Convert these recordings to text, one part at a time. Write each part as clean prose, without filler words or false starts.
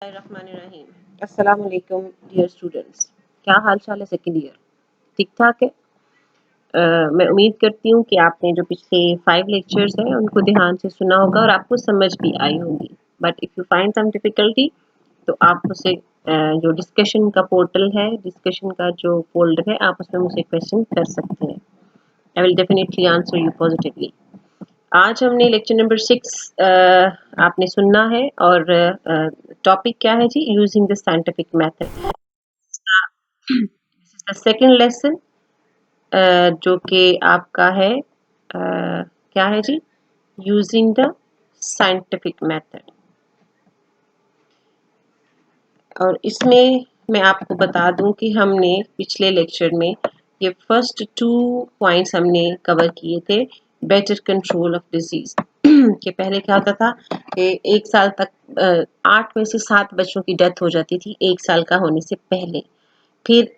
अस्सलाम वालेकुम dear students, क्या हाल चाल है सेकेंड ईयर? ठीक ठाक है। मैं उम्मीद करती हूँ कि आपने जो पिछले 5 लेक्चर्स हैं उनको ध्यान से सुना होगा और आपको समझ भी आई होंगी। But if you find some difficulty तो आप उसे जो डिस्कशन का पोर्टल है, डिस्कशन का जो फ़ोल्डर है, आप उसमें मुझसे क्वेश्चन कर सकते हैं। I will definitely answer you positively. आज हमने लेक्चर नंबर 6 आपने सुनना है और टॉपिक क्या है जी? Using the scientific method. This is the second lesson जो कि आपका है क्या है जी? Using the scientific method. और इसमें मैं आपको बता दूं कि हमने पिछले लेक्चर में ये फर्स्ट 2 पॉइंट्स हमने कवर किए थे। बेटर कंट्रोल ऑफ डिजीज कि पहले क्या होता था कि 1 साल तक 8 में से 7 बच्चों की डेथ हो जाती थी 1 साल का होने से पहले। फिर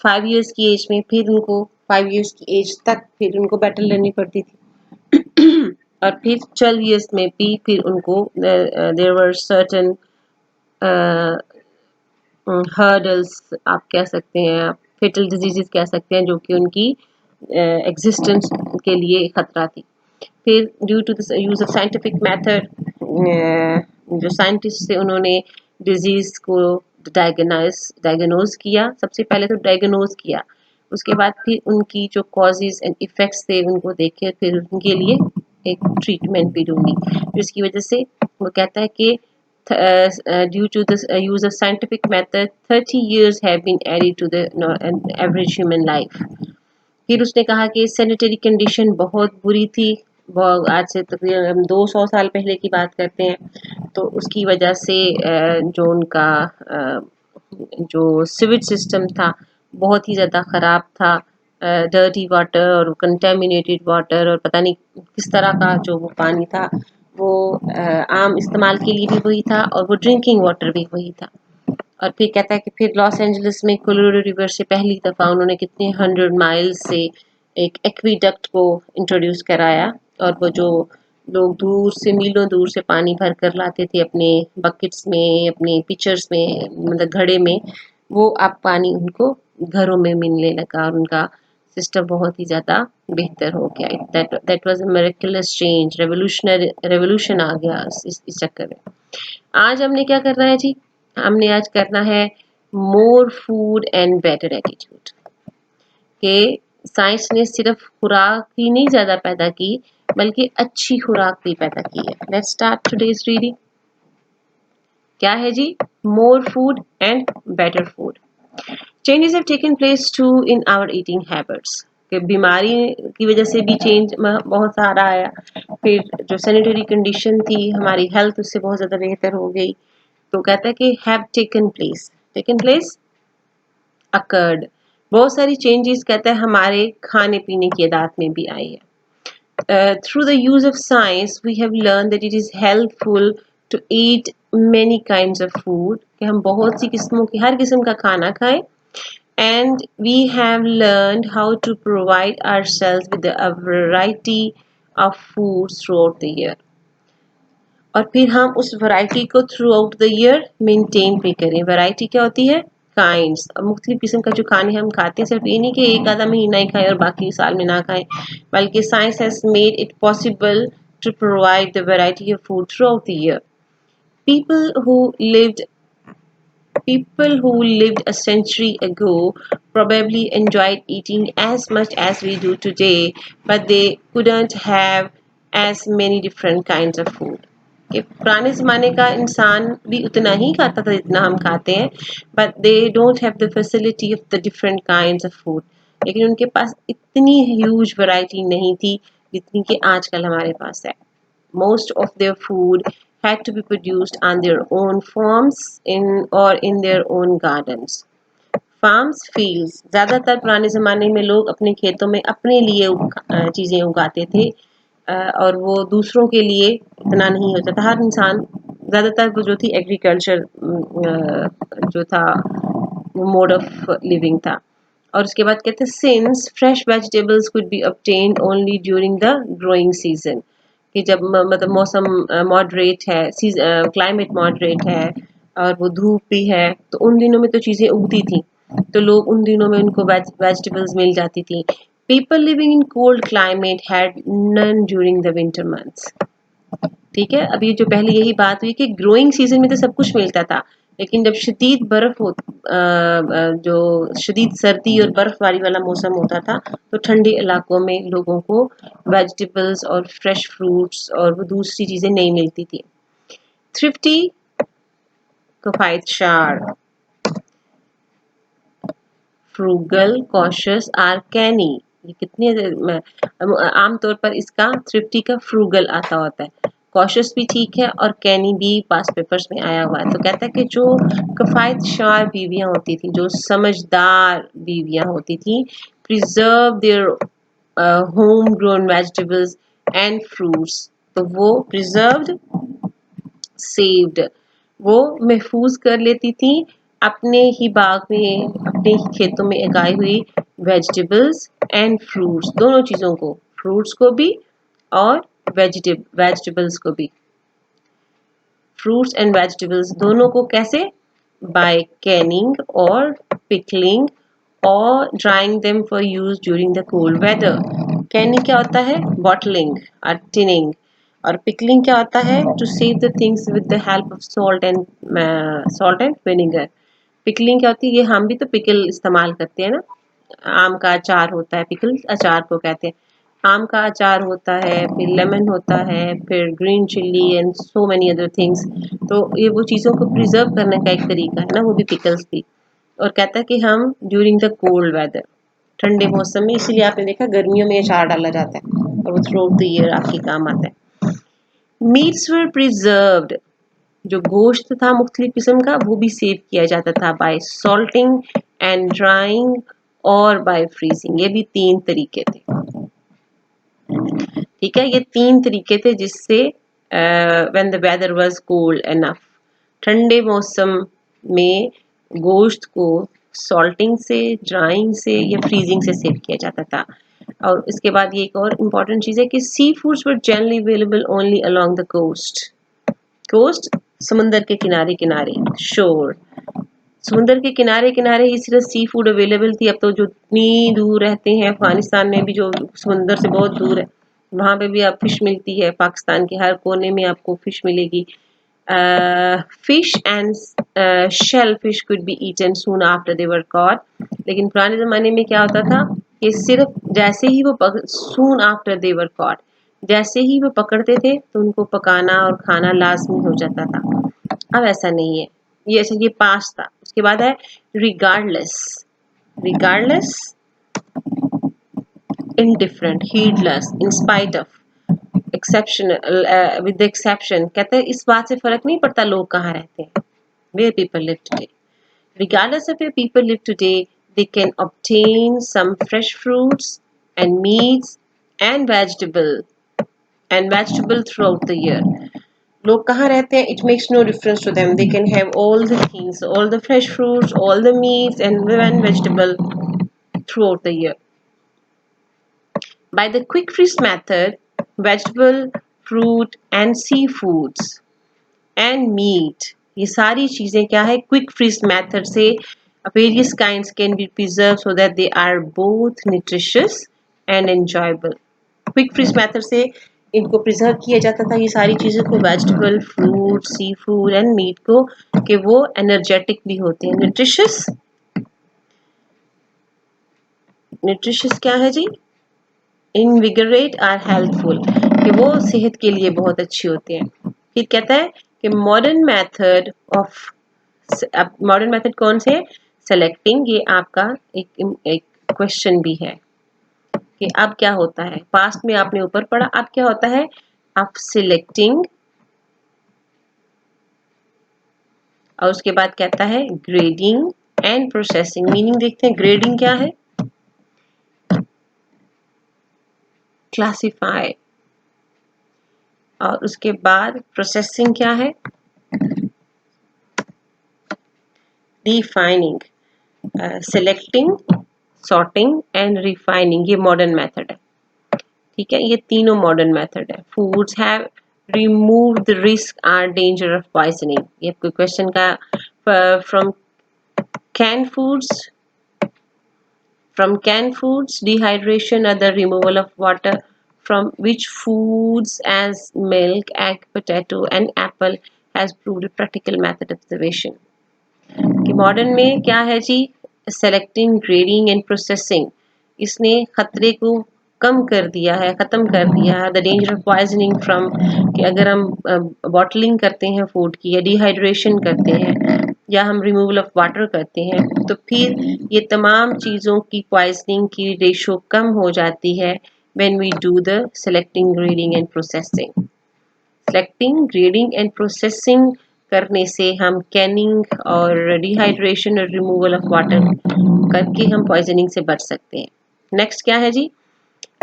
5 इयर्स की एज में फिर उनको 5 इयर्स की एज तक फिर उनको बैटल लेनी पड़ती थी और फिर 12 इयर्स में भी फिर उनको देयर वर सर्टेन हर्डल्स आप कह सकते हैं, आप फेटल डिजीजेस कह सकते हैं जो कि उनकी एग्जिस्टेंस के लिए खतरा थी। फिर due to the use of scientific method जो साइंटिस्ट थे उन्होंने डिजीज को डायग्नोज किया। सबसे पहले तो डायग्नोज किया, उसके बाद फिर उनकी जो कॉजेज एंड इफेक्ट्स थे उनको देखे, फिर उनके लिए एक ट्रीटमेंट भी ढूंढी, जिसकी वजह से वो कहता है कि due to the use of scientific method 30 years have been added to the average human life। फिर उसने कहा कि सैनिटरी कंडीशन बहुत बुरी थी, आज से तकरीबन 200 साल पहले की बात करते हैं, तो उसकी वजह से जो उनका जो सिवेज सिस्टम था बहुत ही ज़्यादा ख़राब था। डर्टी वाटर और कंटेमिनेटेड वाटर और पता नहीं किस तरह का जो वो पानी था वो आम इस्तेमाल के लिए भी वही था और वो ड्रिंकिंग वाटर भी वही था। और फिर कहता है कि फिर लॉस एंजलिस में कोलोराडो रिवर से पहली दफ़ा उन्होंने कितने 100 माइल्स से एक एक्वीडक्ट को इंट्रोड्यूस कराया और वो जो लोग दूर से मीलों दूर से पानी भर कर लाते थे अपने बकेट्स में, अपने पिचर्स में, मतलब घड़े में, वो अब पानी उनको घरों में मिलने लगा और उनका सिस्टम बहुत ही ज़्यादा बेहतर हो गया। That was a miraculous change, revolution आ गया इस चक्कर में। आज हमने क्या करना है जी? हमने आज करना है मोर फूड एंड बेटर एटीट्यूड। कि साइंस ने सिर्फ खुराक ही नहीं ज़्यादा पैदा की बल्कि अच्छी खुराक भी पैदा की है। Let's start today's reading. क्या है जी? More food and better food. Changes have taken place too in our eating habits. कि बीमारी की वजह से भी चेंज बहुत सारा आया। फिर जो सैनिटरी कंडीशन थी हमारी हेल्थ उससे बहुत ज़्यादा बेहतर हो गई। तो कहता है कि हैव टेकन प्लेस अकर्ड। बहुत सारी चेंजेस कहता है हमारे खाने पीने की आदत में भी आई है। Through the use of science we have learn that it is helpful to eat many kinds of food, कि हम बहुत सी किस्मों की हर किस्म का खाना खाएं। And we have learn how to provide ourselves with a variety of food throughout the year. और फिर हम उस वैरायटी को throughout the year maintain भी करें। वैरायटी क्या होती है? काइंड्स। मुख्तलिफ किस्म का जो खाने हम खाते हैं, सिर्फ ये नहीं कि एक आधा महीना ही खाएं और बाकी साल में ना खाएं, बल्कि science has made it possible to provide the variety of food throughout the year. People who lived People who lived a century ago probably enjoyed eating as much as we do today, but they couldn't have as many different kinds of food। कि पुराने ज़माने का इंसान भी उतना ही खाता था जितना हम खाते हैं, but they don't have the facility of the different kinds of food. लेकिन उनके पास इतनी ह्यूज वैरायटी नहीं थी जितनी कि आजकल हमारे पास है। Most of their food had to be produced on their own farms in their own gardens। Farms fields, ज़्यादातर पुराने ज़माने में लोग अपने खेतों में अपने लिए चीज़ें उगाते थे और वो दूसरों के लिए इतना नहीं होता था। हर इंसान ज़्यादातर वो जो थी एग्रीकल्चर जो था वो मोड ऑफ लिविंग था। और उसके बाद कहते हैं since fresh vegetables could be obtained only during the growing season, कि जब मतलब मौसम मॉडरेट है, क्लाइमेट मॉडरेट है और वो धूप भी है, तो उन दिनों में तो चीज़ें उगती थी, तो लोग उन दिनों में उनको वेजिटेबल्स मिल जाती थी। People living in cold climate had none during the winter months. ठीक है, अभी जो पहले यही बात हुई कि ग्रोइंग सीजन में तो सब कुछ मिलता था, लेकिन जब शदीद बर्फ हो जो शदीद सर्दी और बर्फबारी वाला मौसम होता था, तो ठंडे इलाकों में लोगों को वेजिटेबल्स और फ्रेश फ्रूट्स और वो दूसरी चीज़ें नहीं मिलती थी। थ्रिफ्टी कफायतशार, फ्रूगल, कॉशियस आर कैनी। ये कितने आमतौर पर इसका थ्रिफ्टी का फ्रूगल आता होता है, कॉशियस भी ठीक है और कैनी भी पास पेपर्स में आया हुआ है। तो कहता है कि जो कफायतशार बीवियां होती थी, जो समझदार बीवियां होती थी, preserve their home grown vegetables and fruits, तो वो प्रिजर्व्ड सेव्ड, वो महफूज कर लेती थी अपने ही बाग में, अपने ही खेतों में उगाई हुई वेजिटेबल्स एंड फ्रूट्स, दोनों चीज़ों को, फ्रूट्स को भी और वेजिटेबल्स को भी, फ्रूट्स एंड वेजिटेबल्स दोनों को कैसे, बाय कैनिंग और पिकलिंग और drying them for use during the cold weather. Canning क्या होता है, बॉटलिंग और टिनिंग, और पिकलिंग क्या होता है, to save the things with the help of salt and vinegar. Pickling क्या होती है, ये हम भी तो पिकल इस्तेमाल करते हैं ना, आम का अचार होता है, पिकल अचार को कहते हैं, आम का अचार होता है, फिर लेमन होता है, फिर green chilli and so many other things. तो ये वो चीज़ों को प्रिजर्व करने का एक तरीका है ना, वो भी पिकल्स भी। और कहता है कि हम ड्यूरिंग द कोल्ड वेदर, ठंडे मौसम में, इसीलिए आपने देखा गर्मियों में अचार डाला जाता है और वो थ्रू आउट द ईयर आपके काम आता है। मीट्स वर प्रिजर्व्ड, जो गोश्त था मुख्तलिफ किस्म का, वो भी सेव किया जाता था बाय सॉल्टिंग एंड ड्राइंग और बाय फ्रीजिंग। ये भी 3 तरीके थे। ठीक है, ये 3 तरीके थे जिससे when the weather was cold enough, ठंडे मौसम में गोश्त को सॉल्टिंग से, ड्राइंग से या फ्रीजिंग से सेव किया जाता था। और इसके बाद ये एक और इम्पॉर्टेंट चीज़ है कि seafoods were generally available only along the coast. Coast समुंदर के किनारे किनारे, शोर, समुंदर के किनारे किनारे ही सिर्फ सी फूड अवेलेबल थी। अब तो जो इतनी दूर रहते हैं, अफगानिस्तान में भी जो समुंदर से बहुत दूर है, वहाँ पे भी आप फिश मिलती है, पाकिस्तान के हर कोने में आपको फिश मिलेगी। Fish and shellfish could be eaten soon after they were caught. लेकिन पुराने ज़माने में क्या होता था कि सिर्फ जैसे ही वो सून आफ्टर दे वर कॉट, जैसे ही वो पकड़ते थे तो उनको पकाना और खाना लाजमी हो जाता था। अब ऐसा नहीं है, ये ऐसा, ये पास था। उसके बाद है regardless, regardless, indifferent, heedless, in spite of, exceptional, with the exception, कहते हैं इस बात से फर्क नहीं पड़ता लोग कहाँ रहते हैं, where people live today. Regardless of where people live today, they can obtain some fresh fruits and meats and vegetable throughout the year. लोग कहाँ रहते हैं, it makes no difference to them. They can have all the things, all the fresh fruits, all the meats and vegetable throughout the year. By the quick freeze method, vegetable, fruit and seafoods and meat, ये सारी चीज़ें क्या है, quick freeze method से various kinds can be preserved so that they are both nutritious and enjoyable. Quick freeze method से इनको preserve किया जाता था, ये सारी चीज़ों को, vegetable, fruit, seafood and meat को, कि वो एनर्जेटिक भी होते हैं। न्यूट्रिशियस, न्यूट्रिशियस क्या है जी, इनविगरेट आर हेल्थफुल, कि वो सेहत के लिए बहुत अच्छे होते हैं। फिर कहता है कि modern method of, modern method कौन से, सेलेक्टिंग, ये आपका एक क्वेश्चन भी है कि अब क्या होता है, पास्ट में आपने ऊपर पढ़ा, अब क्या होता है, आप सिलेक्टिंग, और उसके बाद कहता है ग्रेडिंग एंड प्रोसेसिंग। मीनिंग देखते हैं, ग्रेडिंग क्या है, क्लासिफाई, और उसके बाद प्रोसेसिंग क्या है, defining, selecting, sorting and refining, ये मॉडर्न मेथड है। ठीक है, ये तीनों मॉडर्न मेथड है। Foods have remove the risk or danger of poisoning. ये कोई क्वेश्चन का from canned foods, dehydration or the removal of water. From which foods as milk, egg, potato and apple has proved a practical method of observation. कि modern में क्या है जी, selecting, grading and processing, इसने खतरे को कम कर दिया है, ख़त्म कर दिया है। The danger of poisoning from, कि अगर हम बॉटलिंग करते हैं फूड की, या डिहाइड्रेशन करते हैं, या हम रिमूवल ऑफ वाटर करते हैं, तो फिर ये तमाम चीज़ों की पॉइजनिंग की रेशो कम हो जाती है when we do the selecting, grading and processing. Selecting, grading and processing करने से हम कैनिंग और डिहाइड्रेशन और रिमूवल ऑफ वाटर करके हम पॉइजनिंग से बच सकते हैं। नेक्स्ट क्या है जी,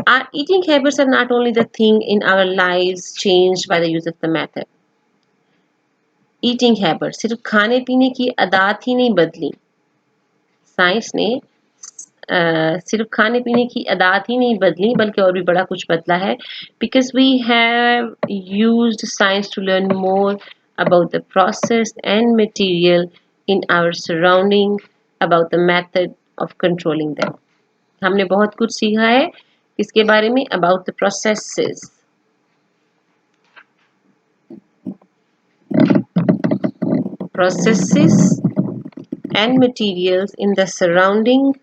our eating habits are not only the thing in our lives changed by the use of the method. Eating habit, सिर्फ खाने पीने की आदत ही नहीं बदली, साइंस ने सिर्फ खाने पीने की आदत ही नहीं बदली बल्कि और भी बड़ा कुछ बदला है, because we have used science to learn more about the process and material in our surrounding, about the method of controlling them. हमने बहुत कुछ सीखा है इसके बारे में, about the processes, and materials in the surrounding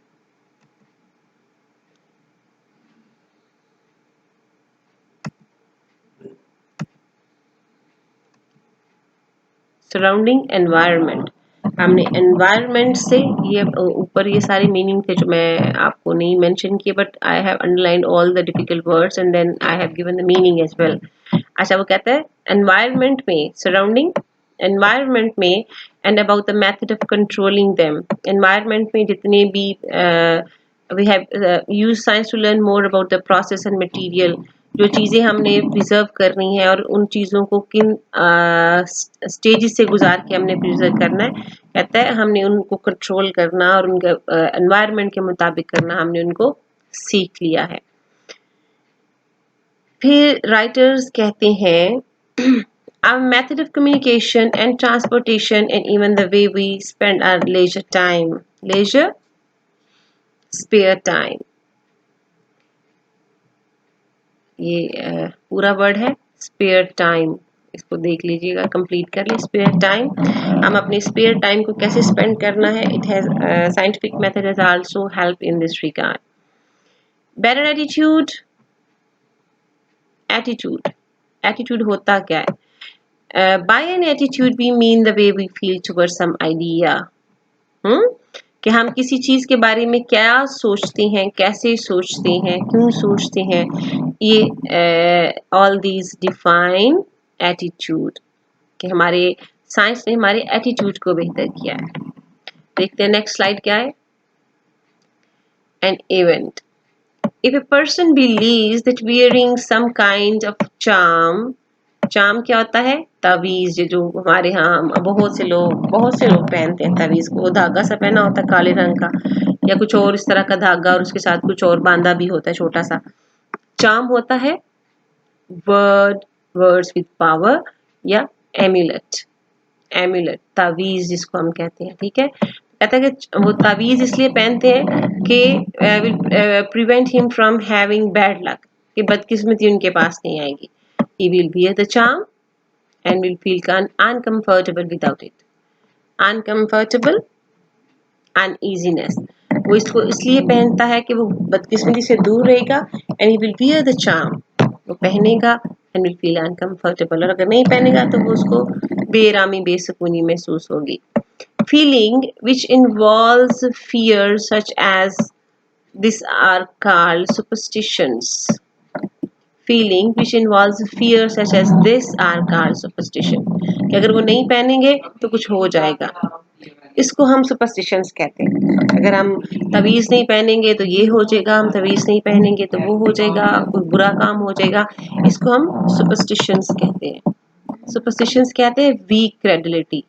environment. हमने environment से, ये ऊपर ये सारे मीनिंग थे जो मैं आपको नहीं मेंशन किए, but I have underlined all the difficult words and then I have given the meaning as well. अच्छा, वो कहता है एनवायरनमेंट में, सराउंडिंग एनवायरनमेंट में, and about the method of controlling them. Environment में जितने भी we have use science to learn more about the process and material, जो चीज़ें हमने प्रिजर्व करनी है और उन चीज़ों को किन स्टेजेस से गुजार के हमने प्रिजर्व करना है, कहता है हमने उनको कंट्रोल करना और उनके एनवायरनमेंट के मुताबिक करना हमने उनको सीख लिया है. फिर राइटर्स कहते हैं our method of communication and transportation and even the way we spend our leisure spare time, ये पूरा वर्ड है स्पेयर टाइम, इसको देख लीजिएगा, कंप्लीट कर ले. स्पेयर टाइम, हम अपने स्पेयर टाइम को कैसे स्पेंड करना है. It has scientific method has also help in this regard. Better attitude, attitude होता क्या है? By an attitude we mean the way we feel towards some idea, कि हम किसी चीज के बारे में क्या सोचते हैं, कैसे सोचते हैं, क्यों सोचते हैं, ये ऑल दीज डिफाइन एटीट्यूड, कि हमारे साइंस ने हमारे एटीट्यूड को बेहतर किया है. देखते हैं नेक्स्ट स्लाइड क्या है. An event, if a person believes that wearing some kind of charm क्या होता है? तावीज, जो हमारे यहाँ बहुत से लोग पहनते हैं तावीज को. धागा सा पहना होता है काले रंग का, या कुछ और इस तरह का धागा और उसके साथ कुछ और बांधा भी होता है छोटा सा. चार्म होता है वर्ड्स विद पावर, या एम्यूलेट, तावीज जिसको हम कहते हैं. ठीक है, कहता है कि वो तावीज इसलिए पहनते हैं कि will prevent him from having bad luck, कि बदकिस्मती उनके पास नहीं आएगी. He will wear the charm and will feel uncomfortable without it. Uncomfortable, uneasiness, वो इसको इसलिए पहनता है कि वो बदकिस्मती से दूर रहेगा. and he will wear the charm, वो पहनेगा and will feel uncomfortable, और अगर नहीं पहनेगा तो वो उसको बेरामी, बेसुकूनी महसूस होगी. feeling which involves fear such as this are called superstitions. feeling which involves fear such as this are called superstition, कि अगर वो नहीं पहनेंगे तो कुछ हो जाएगा, इसको हम सुपरस्टिशंस कहते हैं. अगर हम तवीज़ नहीं पहनेंगे तो ये हो जाएगा, हम तवीज़ नहीं पहनेंगे तो वो हो जाएगा, कोई बुरा काम हो जाएगा, इसको हम सुपरस्टिशंस कहते हैं. सुपरस्टिशंस कहते हैं वीक क्रेडिलिटी,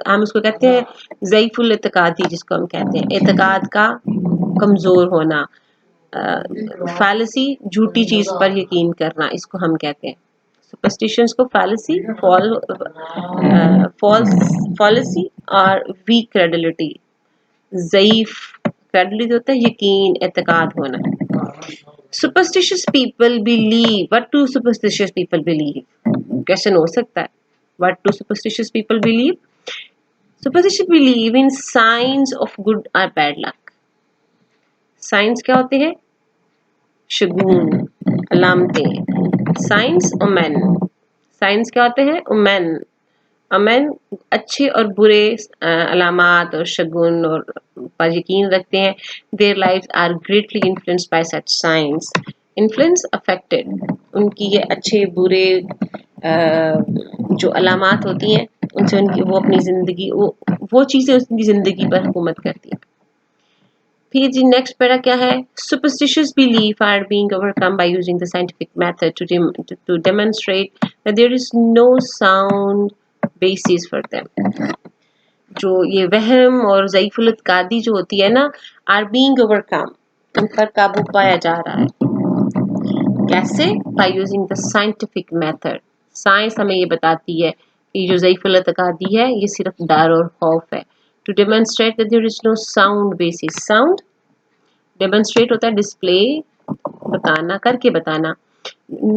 हम उसको कहते हैं ज़ईफुल इत्कादी, जिसको हम कहते हैं एतकाद का कमज़ोर होना. फैलेसी, झूठी चीज पर यकीन करना, इसको हम कहते हैं सुपरस्टिशंस को fallacy, fallacy और weak credulity. ज़ईफ credulity होता है यकीन, एतकाद होना. Superstitious people believe. What do superstitious people believe? Question हो सकता है. What do superstitious people believe? Superstitious believe in signs of good or bad luck. Signs क्या होते हैं? शगुन, अलामतें. Signs omen. साइंस क्या होते हैं? ओमेन. ओमेन अच्छे और बुरे अलामात और शगुन और पर यकीन रखते हैं. Their lives are greatly influenced by such science. Influence affected. उनकी ये अच्छे बुरे जो अलामात होती हैं उनसे उनकी वो अपनी जिंदगी वो चीजें उनकी जिंदगी पर हुकूमत करती हैं. फिर जी नेक्स्ट पैरा क्या है? Superstitious belief are being overcome by using the scientific method to demonstrate that there is no sound basis for them. जो ये वहम और ज़ईफुल इत्कादी जो होती है ना, are being overcome, उन पर काबू पाया जा रहा है. कैसे? By using the scientific method. Science हमें ये बताती है कि जो ज़ईफुल इत्कादी है ये सिर्फ डर और खौफ है. To demonstrate that there is no sound basis. Sound demonstrate होता है डिस्प्ले, बताना, करके बताना.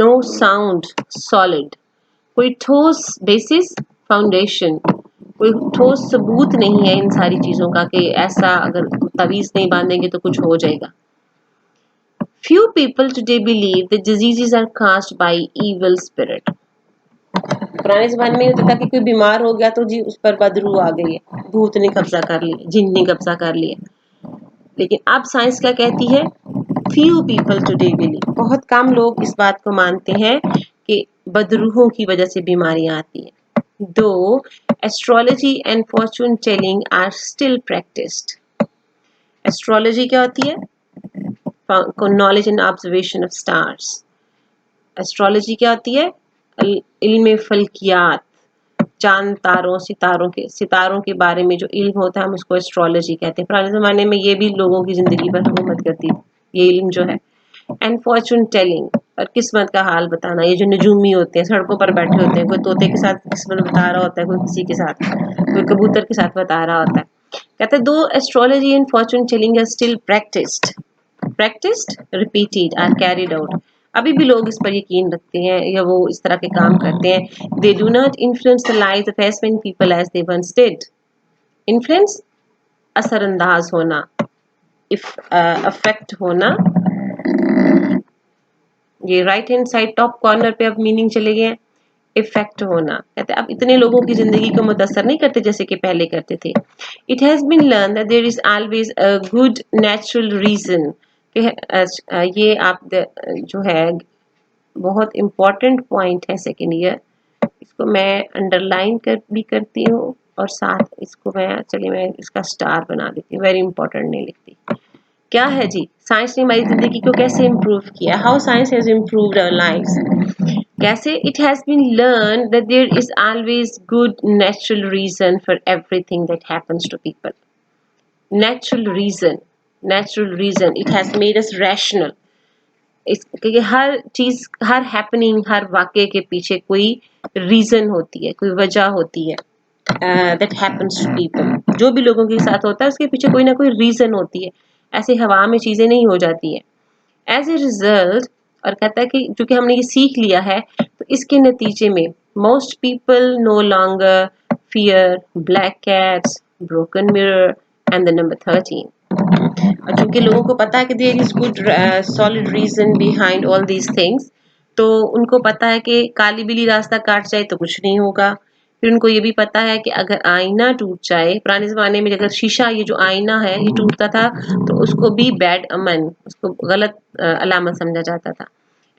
No sound solid. कोई ठोस बेसिस, फाउंडेशन, कोई ठोस सबूत नहीं है इन सारी चीजों का कि ऐसा अगर तवीज नहीं बांधेंगे तो कुछ हो जाएगा. Few people today believe that diseases are caused by evil spirit. पुराने जमाने में होता था कि कोई बीमार हो गया तो जी उस पर बदरू आ गई है, भूत ने कब्जा कर लिया, जिन ने कब्जा कर लिया. लेकिन अब साइंस क्या कहती है? Few people today believe. बहुत कम लोग इस बात को मानते हैं कि बदरूहों की वजह से बीमारियां आती हैं. Though astrology and fortune telling are still practiced. Astrology क्या होती है? Knowledge and observation of stars. Astrology क्या होती है? इल्म फल्कियात, चांद तारों सितारों के बारे में जो इल्म होता है हम उसको एस्ट्रोलॉजी कहते हैं. पुराने ज़माने में ये भी लोगों की ज़िंदगी पर हुकूमत करती थी ये इल्म जो है. एंड फॉर्चून टेलिंग और किस्मत का हाल बताना. ये जो नजूमी होते हैं सड़कों पर बैठे होते हैं, कोई तोते के साथ किस्मत बता रहा होता है, कोई किसी के साथ, कोई कबूतर के साथ बता रहा होता है. कहते हैं दो astrology and fortune telling are still practised repeated are carried out. अभी भी लोग इस पर यकीन रखते हैं या वो इस तरह के काम करते हैं. They do not influence the lives of as many people as they once did. Influence असरअंदाज होना, अफेक्ट होना. ये right hand side top corner पे अब मीनिंग चले गए हैं. इफेक्ट होना कहते हैं अब इतने लोगों की जिंदगी को मुतासर नहीं करते जैसे कि पहले करते थे. It has been learn that there is always a good natural reason. ये आप जो है बहुत इम्पोर्टेंट पॉइंट है सेकेंड ईयर. इसको मैं अंडरलाइन भी करती हूँ और साथ इसको मैं इसका स्टार बना देती हूँ. वेरी इंपॉर्टेंट नहीं लिखती. क्या है जी? साइंस ने हमारी जिंदगी को कैसे इम्प्रूव किया? How science has improved our lives. कैसे? It has been learn that there is always good natural reason for everything that happens to people. Natural reason it has made us rational. क्योंकि हर चीज, हर happening, हर वाक़े के पीछे कोई reason होती है, कोई वजह होती है. That happens to people. जो भी लोगों के साथ होता है उसके पीछे कोई ना कोई रीजन होती है. ऐसे हवा में चीजें नहीं हो जाती हैं. एज ए रिजल्ट, और कहता है कि चूंकि हमने ये सीख लिया है तो इसके नतीजे में most people no longer fear black cats, broken mirror and the number 13. और चूंकि लोगों को पता है कि there is good solid reason behind all these things, तो उनको पता है कि काली बिल्ली रास्ता काट जाए तो कुछ नहीं होगा. फिर उनको ये भी पता है कि अगर आईना टूट जाए, पुराने ज़माने में अगर शीशा, ये जो आईना है ये टूटता था तो उसको भी बैड अमन, उसको गलत अलामत समझा जाता था.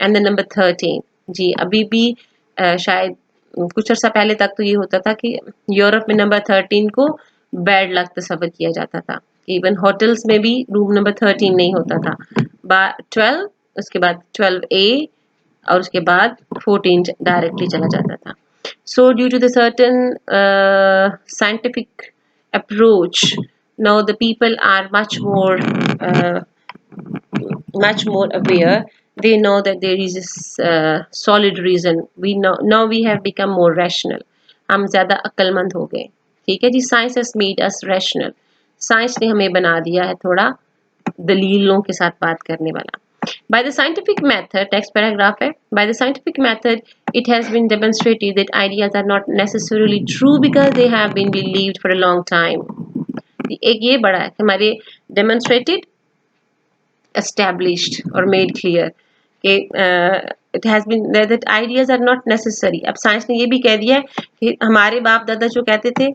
एंड द नंबर 13 जी अभी भी शायद कुछ अर्सा पहले तक तो ये होता था कि यूरोप में नंबर 13 को बैड लक तस्वर किया जाता था. इवन होटल्स में भी रूम नंबर 13 नहीं होता था. 12, उसके बाद 12A और उसके बाद 14 डायरेक्टली चला जाता था. So due to the certain scientific approach, now the people are much more aware they know that there is this solid reason. We know now we have become more rational. हम ज़्यादा अक्लमंद हो गए. ठीक है जी. Science has made us rational. Science ने हमें बना दिया है थोड़ा दलीलों के साथ बात करने वाला. By the scientific method, text paragraph है. By the scientific method, it has been demonstrated that ideas are not necessarily true because they have been believed for a long time. एक ये बड़ा है हमारे demonstrated, established or made clear कि it has been that ideas are not necessary. अब science ने ये भी कह दिया है कि हमारे बाप दादा जो कहते थे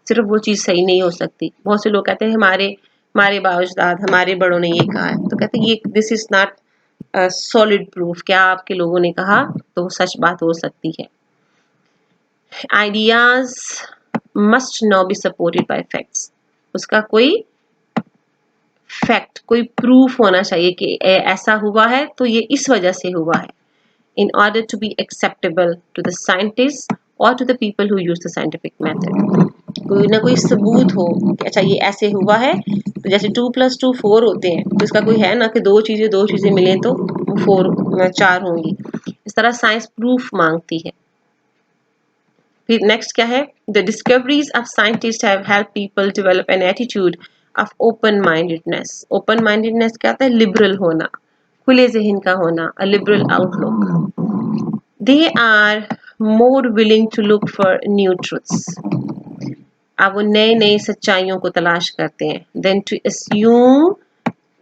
सिर्फ वो चीज़ सही नहीं हो सकती. बहुत से लोग कहते हैं हमारे हमारे बाउजदाद हमारे बड़ों ने ये कहा है, तो कहते हैं ये this is not solid proof. क्या आपके लोगों ने कहा तो सच बात हो सकती है. Ideas must now be supported by facts. उसका कोई फैक्ट कोई प्रूफ होना चाहिए कि ऐसा हुआ है तो ये इस वजह से हुआ है. in order to be acceptable to the scientists or to the people who use the scientific method. कोई ना कोई सबूत हो कि अच्छा ये ऐसे हुआ है. तो जैसे 2 + 2 4 होते हैं तो इसका कोई है ना कि दो चीजें मिलें तो 4 होंगी. इस तरह साइंस प्रूफ मांगती है. फिर नेक्स्ट क्या है. The discoveries of scientists have helped people develop an attitude of open mindedness. open mindedness क्या होता है. लिबरल होना, खुले जहन का होना, a liberal outlook. They are more willing to look for new truths. अब वो नए नए सच्चाइयों को तलाश करते हैं. Then to assume,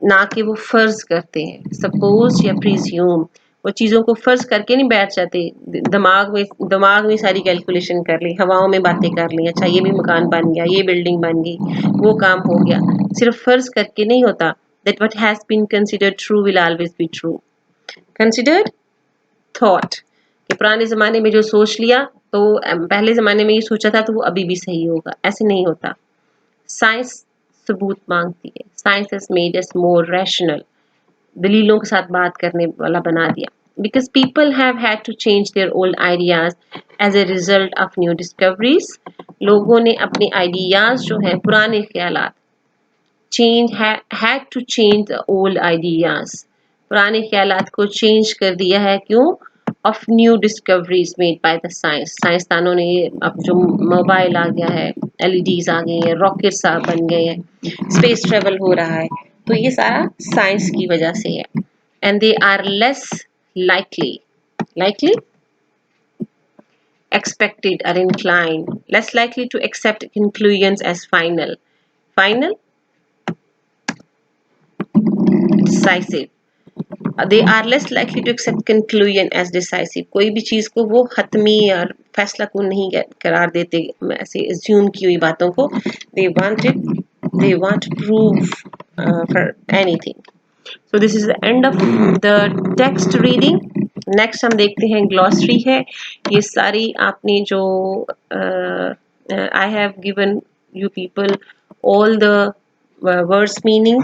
ना कि वो फर्ज करते हैं. Suppose या presume, वो चीज़ों को फर्ज करके नहीं बैठ जाते. दिमाग में सारी कैलकुलेशन कर ली, हवाओं में बातें कर ली. अच्छा ये भी मकान बन गया, ये बिल्डिंग बन गई, वो काम हो गया. सिर्फ फर्ज करके नहीं होता. That what has been considered true will always be true. Considered thought कि पुराने ज़माने में जो सोच लिया तो पहले ज़माने में ये सोचा था तो वो अभी भी सही होगा. ऐसे नहीं होता. साइंस सबूत मांगती है. Science has made us more rational. दलीलों के साथ बात करने वाला बना दिया. Because people have had to change their old ideas as a result of new discoveries. लोगों ने अपने आइडियाज जो हैं पुराने ख्यालात had to change the old ideas. पुराने ख्यालात को चेंज कर दिया है. क्यों? of new discoveries made by the science. साइंसदानों ने अब जो मोबाइल आ गया है, LEDs आ गई हैं, रॉकेट्स बन गए हैं, स्पेस ट्रेवल हो रहा है, तो ये सारा साइंस की वजह से है. and they are less likely expected or inclined, less likely to accept conclusions as final, decisive. They are less likely to accept conclusion as decisive. कोई भी चीज़ को वो हतमी और फैसला को नहीं करार देते ऐसे assume की हुई बातों को. They want proof for anything. So this is the end of the text reading. Next हम देखते हैं glossary है. ये सारी आपने जो I have given you people all the words meaning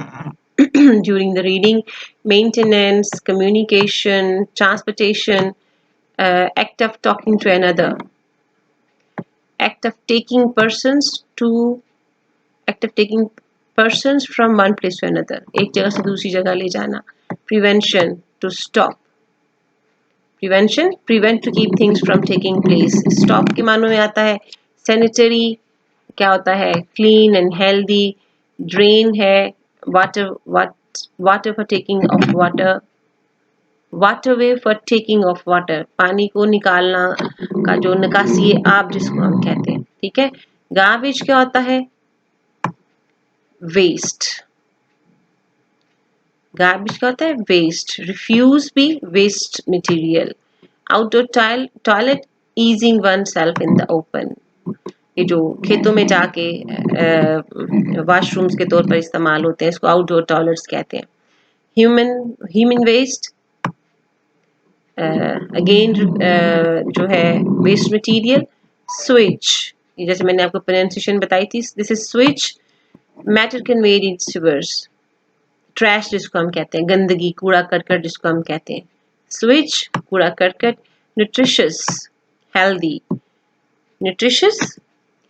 during the reading. Maintenance, communication, transportation, act of talking to another, act of taking persons from one place to another, एक जगह से दूसरी जगह ले जाना. Prevention, to stop. Prevent, to keep things from taking place. Stop के मानों में आता है. Sanitary क्या होता है. Clean and healthy. Drain है water for taking of water. Waterway for taking of water, पानी को निकालना का जो निकासी आप जिसको हम कहते हैं. ठीक है. गार्बेज क्या होता है. वेस्ट. गार्बेज क्या होता है. वेस्ट. रिफ्यूज भी waste material. Outdoor toilet, easing oneself in the open. ये जो खेतों में जाके वॉशरूम्स के तौर पर इस्तेमाल होते हैं इसको आउटडोर टॉयलेट्स कहते हैं. ह्यूमन वेस्ट अगेन जो है वेस्ट मटेरियल. स्विच, जैसे मैंने आपको प्रोनाउंसिएशन बताई थी, this is switch. Matter conveyed in sewers. Trash जिसको हम कहते हैं, गंदगी, कूड़ा करकट जिसको हम कहते हैं. स्विच, कूड़ा करकट. Nutritious, healthy.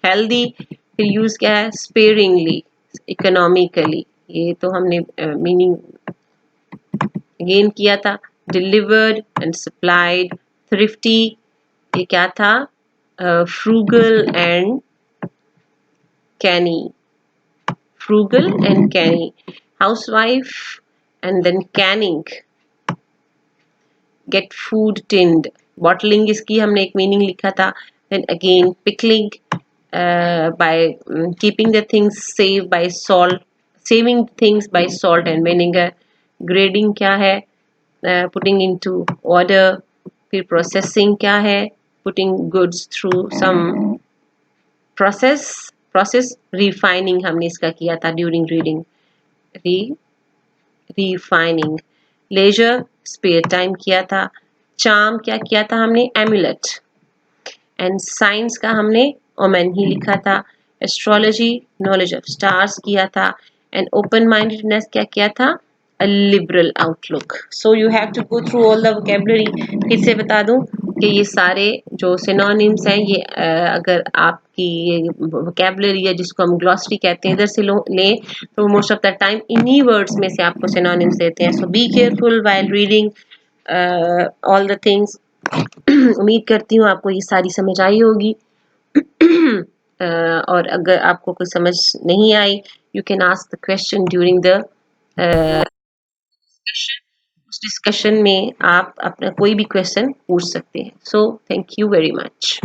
हेल्दी. फिर यूज क्या है. स्पेयरिंगली, इकोनॉमिकली. ये तो हमने मीनिंग अगेन किया था, डिलीवर्ड एंड सप्लाइड, थ्रिफ्टी ये क्या था, frugal and canny, frugal and canny, housewife and then canning, get food tinned, bottling इसकी हमने एक मीनिंग लिखा था, then again pickling, by keeping the things safe by salt, saving things by salt and vinegar, grading क्या है, putting into order, फिर processing क्या है, putting goods through some process refining हमने इसका किया था during reading, refining, leisure spare time किया था, charm क्या किया था हमने, amulet, एंड साइंस का हमने ओमेन ही लिखा था, एस्ट्रोलॉजी नॉलेज ऑफ स्टार्स किया था, एंड ओपन माइंडेडनेस क्या किया था, a liberal outlook. So you have to go through all the vocabulary. फिर से बता दूं कि ये सारे जो सिनोनिम्स हैं ये अगर आपकी ये वोकेबलरी है जिसको हम ग्लॉसरी कहते हैं इधर से लें तो मोस्ट ऑफ द टाइम इन्हीं वर्ड्स में से आपको सिनोनिम्स देते हैं. So be careful while reading all the things. उम्मीद करती हूँ आपको ये सारी समझ आई होगी. और अगर आपको कोई समझ नहीं आई you can ask the question during the उस डिस्कशन में आप अपना कोई भी क्वेश्चन पूछ सकते हैं. So thank you very much.